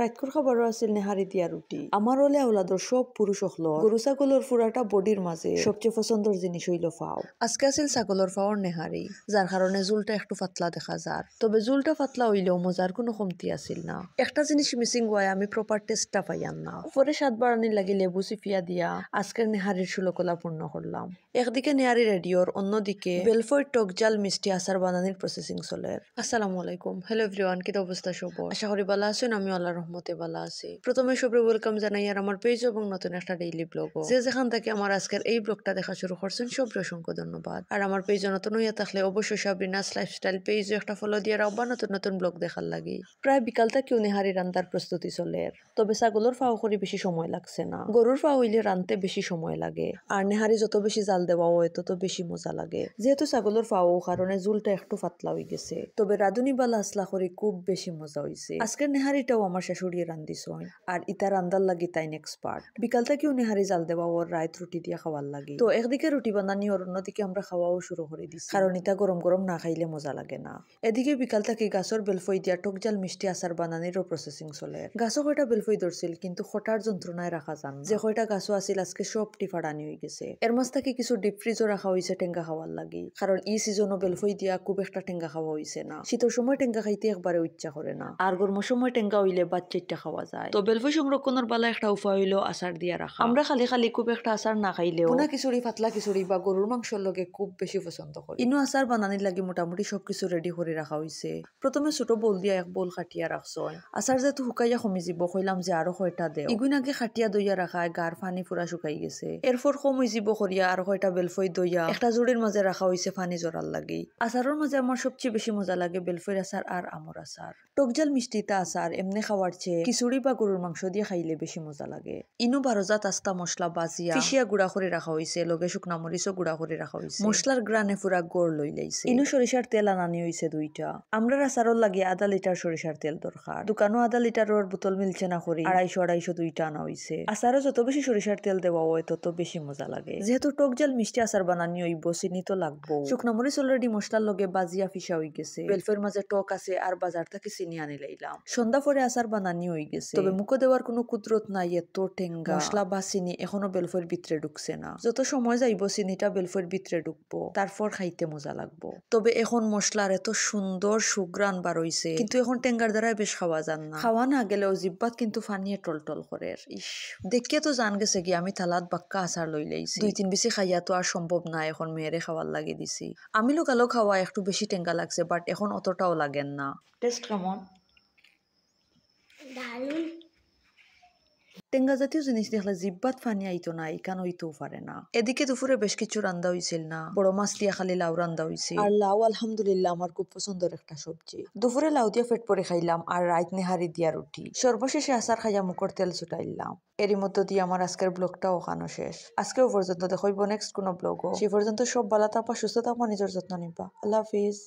রাতকুর খবরও আছিল নেহারি দিয়া রুটি আমার হলে আওলাদর সব পুরুষ হলো গরু ছাগলের পুরাটা বডির মাঝে সবচেয়ে পছন্দের জিনিস হইল ফাও। আজকে আছিল ছাগলের ফাওয়ার নেহারি, যার কারণে জুলটা একটু পাতলা দেখা যার, তবে জুলটা পাতলা হইলেও মজার কোনো কমতি আছিল না। একটা জিনিস মিসিং হয়, আমি প্রপার টেস্টটা পাইয়ান না। পরে স্বাদ বাড়ানি লাগি লেবু চিপিয়া দিয়া আজকের নেহারির শুলকলা পূর্ণ করলাম। একদিকে নেহারি রেডিওর, অন্যদিকে বেলফয় টক জাল মিষ্টি আচার বানানির প্রসেসিং চলে। আসসালামু আলাইকুম, হ্যালো এভরিওয়ান, কি অবস্থা সব? আশা করি ভালো আছেন, আমি আল্লাহর রহমতে ভালো আছি। প্রথমে সবরে ওয়েলকাম জানাই আর আমার পেজ এবং নতুন একটা ডেইলি ব্লগ। যে যেখান থেকে আমার আজকের এই ব্লগটা দেখা শুরু করছেন সবরে অসংখ্য ধন্যবাদ। আর আমার পেজ নতুন হইয়া থাকলে অবশ্যই সাবরিনাস লাইফস্টাইল পেজ একটা ফলো দিয়ে রাখবা নতুন নতুন ব্লগ দেখার লাগি। প্রায় বিকাল থেকে নেহারি রান্নার প্রস্তুতি চলে, তবে ছাগলের ফাও করে বেশি সময় লাগছে না। গরুর ফাও হইলে রানতে বেশি সময় লাগে, আর নেহারি যত বেশি জাল দেওয়া হয় তত বেশি মজা লাগে। যেহেতু ছাগলের ফাও কারণে জুলটা একটু পাতলা হয়ে গেছে, তবে রাধুনি বালা আসলা করে খুব বেশি মজা হয়েছে। আজকের নেহারিটাও আমার শাশুড়ি রান্ধিছ, আর ইতা রান্দার লাগি তাইন এক্সপার্ট। বিকাল থেকেও নেহারি জাল দেওয়া ওর রাত রুটি দিয়ে খাওয়ার লাগে। তো একদিকে রুটি বানানি ওর, অন্যদিকে আমরা খাওয়াও শুরু করে দিচ্ছি, কারণ ইতা গরম গরম না খাইলে মজা লাগে না। এদিকে বিকাল থেকে গাছর বেলফই দিয়া টক জাল মিষ্টি আচার বানানিরও প্রসেসিং চলে। গাছও কয়টা বেলফই ধরছিল, কিন্তু খটার যন্ত্রণায় রাখা যান না। যে কয়টা গাছও আছিল আজকে সব টিফাড়ানি হয়ে গেছে। এর মাঝ থেকে কিছু ডিপ ফ্রিজও রাখা হয়েছে টেঙ্গা খাওয়ার লাগি, কারণ এই সিজনও বেলফই দিয়া খুব একটা টেঙ্গা খাওয়া হয়েছে না। শীতের সময় টেঙ্গা খাইতে একবারে ইচ্ছা করে না, আর গরমের সময় টেঙ্গা হইলে বাচ্চাইটা খাওয়া যায়। তো বেলফই সংরক্ষণের বালা একটা উপায় হইলো আচার দিয়া রাখা। আমরা খালি খালি খুব একটা আচার না খাইলেও ভুনা খিচুড়ি, পাতলা খিচুড়ি বা গরুর মাংসের লগে খুব বেশি পছন্দ করি। ইনো আচার বানানির লাগি মোটামুটি সবকিছু রেডি করে রাখা হয়েছে। প্রথমে ছোট বোল দিয়া এক বোল খাটিয়া রাখছো। আচার যেহেতু শুকাইয়া কমি যাব, কইলাম যে আরো কয়টা দেও। ইগুন আগে খাটিয়া দইয়া রাখায় গার পানি পুরা শুকাই গেছে। এরপর কমই যাব করিয়া আরো কয়টা বেলফই দইয়া একটা জুড়ির মাঝে রাখা হয়েছে পানি জড়ার লাগি। আচারের মাঝে আমার সবচেয়ে বেশি মজা লাগে বেলফইর আচার আর আমর আচার। টকজাল মিষ্টিটা আচার এমনি খাওয়ার চেয়ে খিচুড়ি বা গরুর মাংস দিয়ে খাইলে বেশি মজা লাগে। ইনো 12 আস্তা মশলা বাজিয়া ফিসিয়া গুড়া করে রাখা হয়েছে, লগে শুকনা মরিচও গুড়া করে রাখা হয়েছে। মশলার গ্রানে পুরা গড় লই লাইছে। ইনো সরিষার তেল আনানি হয়েছে 2টা। আমরা আচারর লাগে আধা লিটার সরিষার তেল দরকার। দোকানও আধা লিটারের বোতল মিলছে না করি 250 250 আনা হয়েছে। আচারও যত বেশি সরিষার তেল দেওয়া হয় তত বেশি মজা লাগে। যেহেতু টকজাল মিষ্টি আচার বানানি হইব, চিনি তো লাগবো। শুকনা মরিচ অলরেডি মশলার লগে বাজিয়া ফিসা হয়ে গেছে। বেলফের মাঝে টক আছে, আর বাজার থেকে চিনি আনি লাইলাম। সন্ধ্যা পরে আচার বানানি হয়ে গেছে, তবে মুখে দেওয়ার কোনো কুদরত নাই। এত টেঙ্গা মশলা বা চিনি এখনো বেলফের ভিতরে ঢুকছে না। যত সময় যাইব চিনিটা বেলফের ভিতরে ঢুকবো, তারপর খাইতে মজা লাগবো। তবে এখন মশলার এত সুন্দর সুগ্রান বার হইছে, কিন্তু এখন টেঙ্গার দ্বারা বেশ খাওয়া যান না। খাওয়া না গেলেও জিব্বাত কিন্তু ফানিয়ে টলটল করে। ইস, দেখিয়ে তো জান গেছে কি আমি থালাত বাক্কা আচার লই লাইছি। 2-3 বেশি খাইয়া তো আর সম্ভব না, এখন মেয়েরে খাওয়ার লাগে দিছি। আমি লোকালো খাওয়া একটু বেশি টেঙ্গা লাগছে, বাট এখন অতটাও লাগেন না। টেস্ট কেমন? দারুণ। টেঙ্গা জাতীয় জিনিস দেখলে জিব্বাত ফানি আইতো না, ইকান হইতেও পারে না। এদিকে দুপুরে বেশ কিছু রান্দা হইছিল না, বড় মাছ দিয়া খালি লাউ রান্দা হইছে। আর লাউ আলহামদুলিল্লাহ আমার খুব পছন্দের একটা সবজি। দুপুরে লাউ দিয়ে পেট পরে খাইলাম, আর রাত নেহারি দিয়া রুটি। সর্বশেষে আচার খাইয়া মুখর তেল ছুটাইলাম। এরই মধ্য দিয়ে আমার আজকের ব্লগটা ওখানো শেষ। আজকেও পর্যন্ত দেখাইব নেক্সট কোনো ব্লগও। সে পর্যন্ত সব ভালো থাকবা, সুস্থ থাকবা, নিজের যত্ন নিবা। আল্লাহ হাফিজ।